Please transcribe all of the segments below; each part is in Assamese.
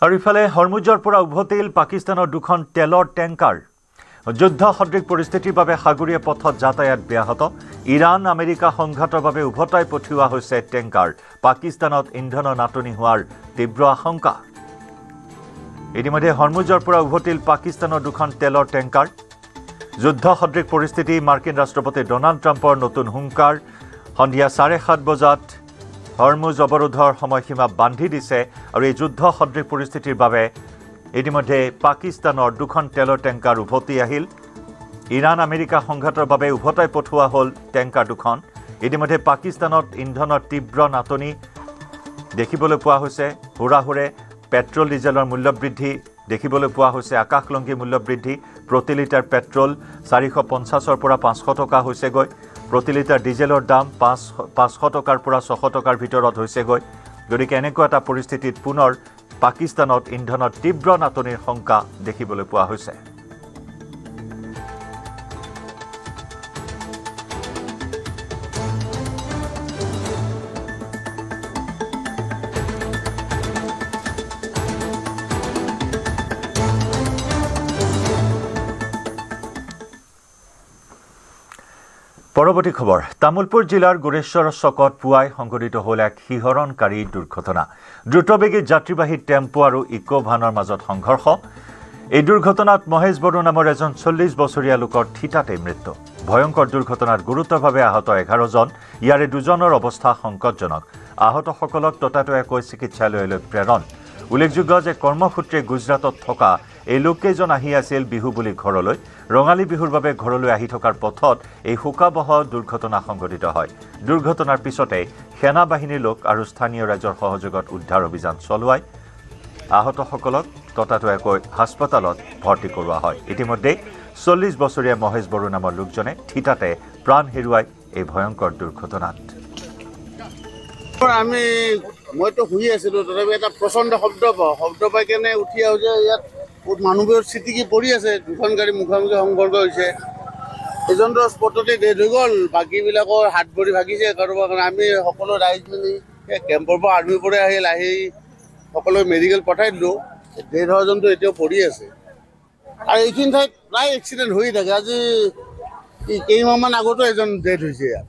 আৰু ইফালে হৰমুজৰ পৰা উভতিল পাকিস্তানৰ দুখন তেলৰ টেংকাৰ যুদ্ধ সদৃশ পৰিস্থিতিৰ বাবে সাগৰীয় পথত যাতায়াত ব্যাহত ইৰাণ আমেৰিকা সংঘাতৰ বাবে উভতাই পঠিওৱা হৈছে টেংকাৰ পাকিস্তানত ইন্ধনৰ নাটনি হোৱাৰ তীব্ৰ আশংকা ইতিমধ্যে হৰমুজৰ পৰা উভতিল পাকিস্তানৰ দুখন তেলৰ টেংকাৰ যুদ্ধ সদৃশ পৰিস্থিতি মাৰ্কিন ৰাষ্ট্ৰপতি ডনাল্ড ট্ৰাম্পৰ নতুন হুংকাৰ সন্ধিয়া 7:30 বজাত হৰমুজ অৱৰোধৰ সময়সীমা বান্ধি দিছে আৰু এই যুদ্ধ সদৃশ পৰিস্থিতিৰ বাবে ইতিমধ্যে পাকিস্তানৰ দুখন তেলৰ টেংকাৰ উভতি আহিল ইৰাণ আমেৰিকা সংঘাতৰ বাবে উভতাই পঠোৱা হ'ল টেংকাৰ দুখন ইতিমধ্যে পাকিস্তানত ইন্ধনৰ তীব্ৰ নাটনি দেখিবলৈ পোৱা হৈছে হুৰাহুৰে পেট্ৰল ডিজেলৰ মূল্য বৃদ্ধি দেখিবলৈ পোৱা হৈছে আকাশলংঘী মূল্য বৃদ্ধি প্ৰতি লিটাৰ পেট্ৰল 450ৰ পৰা 500 টকা হৈছেগৈ প্ৰতি লিটাৰ ডিজেলৰ দাম 500 টকাৰ পৰা 600 টকাৰ ভিতৰত হৈছেগৈ গতিকে এনেকুৱা এটা পৰিস্থিতিত পুনৰ পাকিস্তানত ইন্ধনৰ তীব্ৰ নাটনিৰ শংকা দেখিবলৈ পোৱা হৈছে পৰৱৰ্তী খবৰ তামুলপুৰ জিলাৰ গুৰেশ্বৰ চকত পুৱাই সংঘটিত হ'ল এক শিহৰণকাৰী দুৰ্ঘটনা দ্ৰুতবেগী যাত্ৰীবাহী টেম্পো আৰু ইকো ভানৰ মাজত সংঘৰ্ষ এই দুৰ্ঘটনাত মহেশ বড়ো নামৰ এজন 40 বছৰীয়া লোকৰ থিতাতে মৃত্যু ভয়ংকৰ দুৰ্ঘটনাত গুৰুতৰভাৱে আহত 11 জন ইয়াৰে দুজনৰ অৱস্থা সংকটজনক আহতসকলক ততাতৈয়াকৈ চিকিৎসালয়লৈ প্ৰেৰণ উল্লেখযোগ্য যে কৰ্মসূত্ৰে গুজৰাটত থকা এই লোককেইজন আহি আছিল বিহু বুলি ঘৰলৈ ৰঙালী বিহুৰ বাবে ঘৰলৈ আহি থকাৰ পথত এই শোকাবহ দুৰ্ঘটনা সংঘটিত হয় দুৰ্ঘটনাৰ পিছতে সেনা বাহিনীৰ লোক আৰু স্থানীয় ৰাইজৰ সহযোগত উদ্ধাৰ অভিযান চলোৱায় আহতসকলক ততাতৈয়াকৈ হাস্পতালত ভৰ্তি কৰোৱা হয় ইতিমধ্যে 40 বছৰীয়া মহেশ বড়ো নামৰ লোকজনে থিতাতে প্ৰাণ হেৰুৱায় এই ভয়ংকৰ দুৰ্ঘটনাত আমি মইতো শুই আছিলো তথাপি এটা প্ৰচণ্ড শব্দ পাই কেনে উঠি আহো যে ইয়াত মানুহবোৰৰ চিটিকি পৰি আছে দুখন গাড়ী মুখামুখি সংঘৰ্ষ হৈছে এজনটো স্পটতে ডেথ হৈ গ'ল বাকীবিলাকৰ হাত ভৰি ভাগিছে কাৰোবাৰ কাৰণে আমি সকলো ৰাইজ মিলি কেম্পৰ পৰা আৰ্মিৰ পৰা আহি সকলোৱে মেডিকেল পঠাই দিলোঁ ডেথ হোৱাজনটো এতিয়াও পৰি আছে আৰু এইখিনি ঠাইত প্ৰায় এক্সিডেণ্ট হৈ থাকে আজি কেইমাহমান আগতো এজন ডেথ হৈছে ইয়াত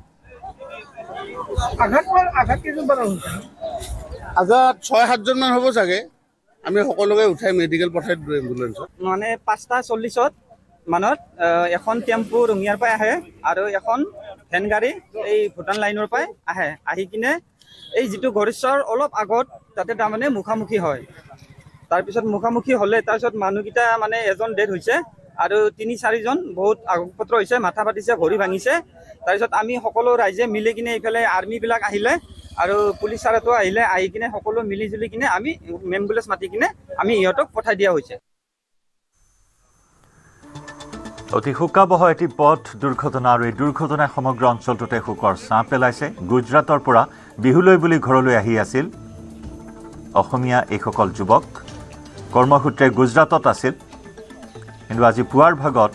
আঘাত 6-7 মান হ'ব চাগে আমি সকলোকে উঠাই মেডিকেল পঠাই দিলোঁ এম্বুলেঞ্চত মানে 5:40 মানত এখন টেম্পু ৰঙিয়াৰ পৰা আহে আৰু এখন ভেন গাড়ী এই ভূটান লাইনৰ পৰা আহি কিনে এই যিটো গড়েশ্বৰ অলপ আগত তাতে তাৰমানে মুখামুখি হয় তাৰপিছত মুখামুখি হ'লে তাৰপিছত মানুহকেইটা মানে এজন ডেথ হৈছে আৰু 3-4 জন বহুত আগপত্ৰ হৈছে মাথা ফাটিছে ভৰি ভাঙিছে তাৰপিছত আমি সকলো ৰাইজে মিলি কিনে এইফালে আৰ্মিবিলাক আহিলে আৰু পুলিচ চাৰাটো আহিলে আহি কিনে সকলো মিলি জুলি কিনে আমি এম্বুলেন্স মাতি কিনে আমি ইহঁতক পঠাই দিয়া হৈছে অতি শোকাবহ এটি পথ দুৰ্ঘটনা আৰু এই দুৰ্ঘটনাই সমগ্ৰ অঞ্চলটোতে শোকৰ ছাঁ পেলাইছে গুজৰাটৰ পৰা বিহুলৈ বুলি ঘৰলৈ আহি আছিল অসমীয়া এইসকল যুৱক কৰ্মসূত্ৰে গুজৰাটত আছিল কিন্তু আজি পুৱাৰ ভাগত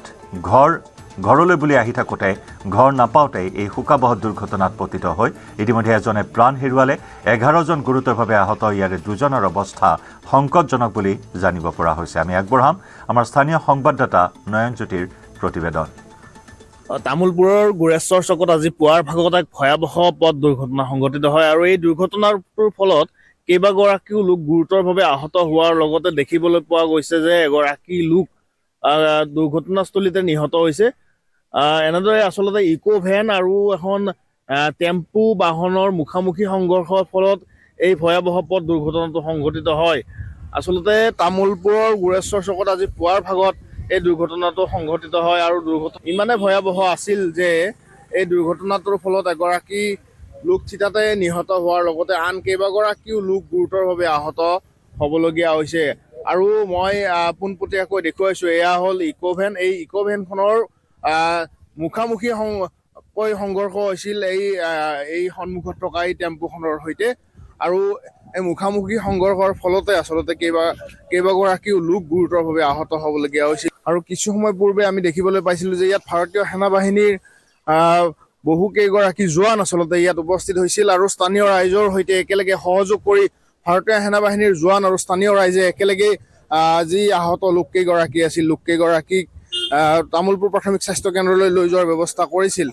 ঘৰলৈ বুলি আহি থাকোঁতে ঘৰ নাপাওঁতে এই শোকাবহ দুৰ্ঘটনাত পতিত হৈ ইতিমধ্যে এজনে প্ৰাণ হেৰুৱালে 11 জন গুৰুতৰভাৱে আহত ইয়াৰে দুজনৰ অৱস্থা সংকটজনক বুলি জানিব পৰা হৈছে আমি আগবঢ়াম আমাৰ স্থানীয় সংবাদদাতা নয়নজ্যোতিৰ প্ৰতিবেদন তামুলপুৰৰ গুৰেশ্বৰ চকত আজি পুৱাৰ ভাগত এক ভয়াবহ পথ দুৰ্ঘটনা সংঘটিত হয় আৰু এই দুৰ্ঘটনাৰ ফলত কেইবাগৰাকীও লোক গুৰুতৰভাৱে আহত হোৱাৰ লগতে দেখিবলৈ পোৱা গৈছে যে এগৰাকী লোক দুৰ্ঘটনাস্থলীতে নিহত হৈছে এনেদৰে আচলতে ইকো ভেন আৰু এখন টেম্পু বাহনৰ মুখামুখি সংঘৰ্ষৰ ফলত এই ভয়াবহ পথ দুৰ্ঘটনাটো সংঘটিত হয় আচলতে তামুলপুৰৰ গুৰেশ্বৰ চকত আজি পুৱাৰ ভাগত এই দুৰ্ঘটনাটো সংঘটিত হয় আৰু দুৰ্ঘটনা ইমানে ভয়াবহ আছিল যে এই দুৰ্ঘটনাটোৰ ফলত এগৰাকী লোক থিতাতে নিহত হোৱাৰ লগতে আন কেইবাগৰাকীও লোক গুৰুতৰভাৱে আহত হ'বলগীয়া হৈছে আৰু মই পোনপটীয়াকৈ দেখুৱাইছোঁ এয়া হ'ল ইকো ভেন এই ইকো ভেনখনৰ মুখামুখি সংঘৰ্ষ হৈছিল এই সন্মুখত থকা এই টেম্পুখনৰ সৈতে আৰু এই মুখামুখি সংঘৰ্ষৰ ফলতে আচলতে কেইবাগৰাকীও লোক গুৰুতৰভাৱে আহত হ'বলগীয়া হৈছিল আৰু কিছু সময় পূৰ্বে আমি দেখিবলৈ পাইছিলোঁ যে ইয়াত ভাৰতীয় সেনা বাহিনীৰ বহু কেইগৰাকী জোৱান আচলতে ইয়াত উপস্থিত হৈছিল আৰু স্থানীয় ৰাইজৰ সৈতে একেলগে সহযোগ কৰি ভাৰতীয় সেনাবাহিনীৰ জোৱান আৰু স্থানীয় ৰাইজে একেলগে যি আহত লোককেইগৰাকী আছিল লোককেইগৰাকীক তামোলপুৰ প্ৰাথমিক স্বাস্থ্য কেন্দ্ৰলৈ লৈ যোৱাৰ ব্যৱস্থা কৰিছিল।